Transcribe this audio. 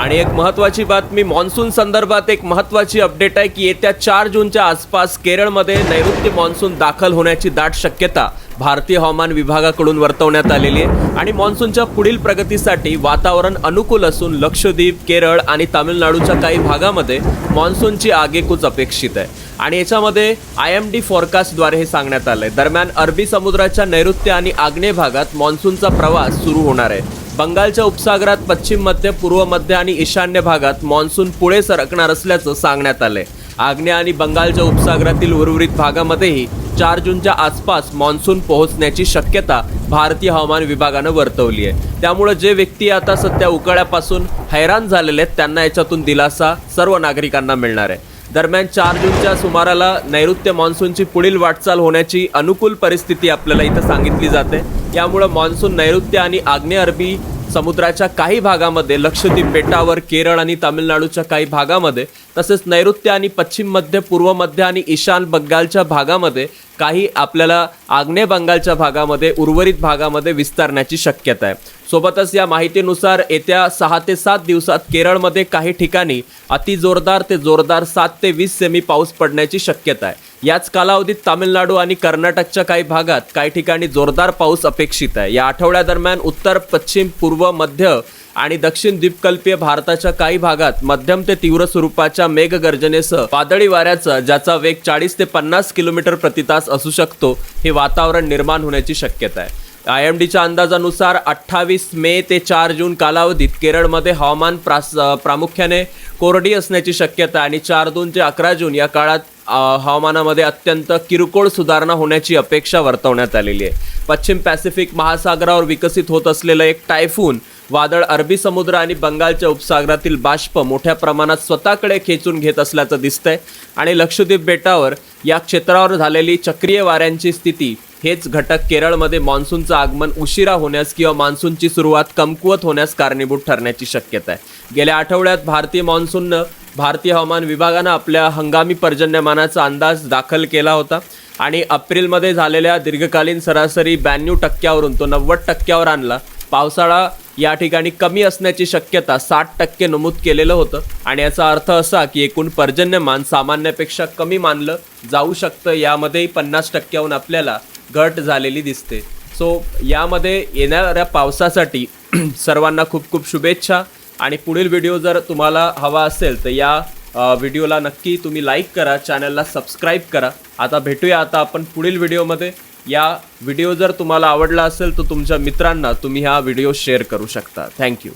आणि एक महत्त्वाची बातमी मान्सून संदर्भात एक महत्त्वाची अपडेट आहे की येत्या 4 जूनच्या आसपास केरळमध्ये नैऋत्य मान्सून दाखल होण्याची दाट शक्यता भारतीय हवामान विभागाकडून वर्तवण्यात आलेली आहे आणि मान्सूनच्या पुढील प्रगतीसाठी वातावरण अनुकूल असून लक्षद्वीप, केरळ आणि तामिळनाडूच्या काही भागामध्ये मान्सूनची आगेकूच अपेक्षित आहे आणि याच्यामध्ये IMD फोरकास्टद्वारे हे सांगण्यात आलं आहे। दरम्यान अरबी समुद्राच्या नैऋत्य आणि आग्नेय भागात मान्सूनचा प्रवास सुरू होणार आहे। बंगालच्या उपसागरात पश्चिम मध्य, पूर्व मध्य आणि ईशान्य भागात मान्सून पुढे सरकणार असल्याचं सांगण्यात आलंय। आग्नेय आणि बंगालच्या उपसागरातील उर्वरित भागामध्येही 4 जूनच्या आसपास मान्सून पोहोचण्याची शक्यता भारतीय हवामान विभागानं वर्तवली आहे। त्यामुळे जे व्यक्ती आता सध्या उकाड्यापासून हैराण झालेले आहेत त्यांना याच्यातून दिलासा सर्व नागरिकांना मिळणार आहे। दरम्यान 4 जूनच्या सुमाराला नैऋत्य मान्सूनची पुढील वाटचाल होण्याची अनुकूल परिस्थिती आपल्याला इथं सांगितली जाते। यामुळे मान्सून नैऋत्य आणि आग्नेय अरबी समुद्राच्या काही भागामध्ये, लक्षद्वीप बेटावर, केरळ आणि तामिळनाडूच्या काही भागामध्ये, तसेच नैऋत्य आणि पश्चिम मध्य, पूर्व मध्य आणि ईशान बंगालच्या भागामध्ये, काही आपल्याला आग्नेय बंगालच्या भागामध्ये, उर्वरित भागामध्ये विस्तारण्याची शक्यता आहे। सोबतच या माहितीनुसार येत्या 6 ते 7 दिवसात केरळमध्ये काही ठिकाणी अति जोरदार ते जोरदार 7 ते 20 सेमी पाऊस पडण्याची शक्यता आहे। याच कालावधीत तामिळनाडू आणि कर्नाटकच्या काही भागात काही ठिकाणी जोरदार पाऊस अपेक्षित आहे। या आठवड्यादरम्यान उत्तर, पश्चिम, पूर्व, मध्य आणि दक्षिण द्वीपकल्पीय भारताच्या काही भागात मध्यम ते तीव्र स्वरूपाच्या मेघगर्जनेसह वादळी वाऱ्याचा ज्याचा वेग 40 ते 50 किलोमीटर प्रति तास असू शकतो हे वातावरण निर्माण होण्याची शक्यता आहे। IMDच्या अंदाजानुसार 28 मे ते 4 जून कालावधीत केरळमध्ये हवामान प्रामुख्याने कोरडी असण्याची शक्यता आणि 4 जून ते 11 जून या काळात हवामानामध्ये अत्यंत किरकोळ सुधारणा होण्याची अपेक्षा वर्तवण्यात आलेली आहे। पश्चिम पॅसिफिक महासागरावर विकसित होत असलेलं एक टायफून वादळ अरबी समुद्र आणि बंगालच्या उपसागरातील बाष्प मोठ्या प्रमाणात स्वतःकडे खेचून घेत असल्याचं दिसतंय आणि लक्षद्वीप बेटावर या क्षेत्रावर झालेली चक्रीय वाऱ्यांची स्थिती हेच घटक केरळमध्ये मान्सूनचं आगमन उशिरा होण्यास किंवा मान्सूनची सुरुवात कमकुवत होण्यास कारणीभूत ठरण्याची शक्यता आहे। गेल्या आठवड्यात भारतीय हवामान विभागानं आपल्या हंगामी पर्जन्यमानाचा अंदाज दाखल केला होता आणि एप्रिलमध्ये झालेल्या दीर्घकालीन सरासरी 92% तो 90% आणला। पावसाळा या ठिकाणी कमी असण्याची शक्यता 60% नमूद केलेलं होतं आणि याचा अर्थ असा की एकूण पर्जन्यमान सामान्यापेक्षा कमी मानलं जाऊ शकतं। यामध्ये 50%हून आपल्याला घट झालेली दिसते। सो यामध्ये येणाऱ्या पावसासाठी सर्वांना खूप खूप शुभेच्छा आणि पुढील व्हिडिओ जर तुम्हाला हवा असेल तर या व्हिडिओला नक्की तुम्ही लाईक करा, चॅनलला सबस्क्राईब करा। आता भेटूया आपण पुढील व्हिडिओमध्ये। या व्हिडिओ जर तुम्हाला आवडला असेल तर तुमच्या मित्रांना तुम्ही हा व्हिडिओ शेअर करू शकता। थँक्यू।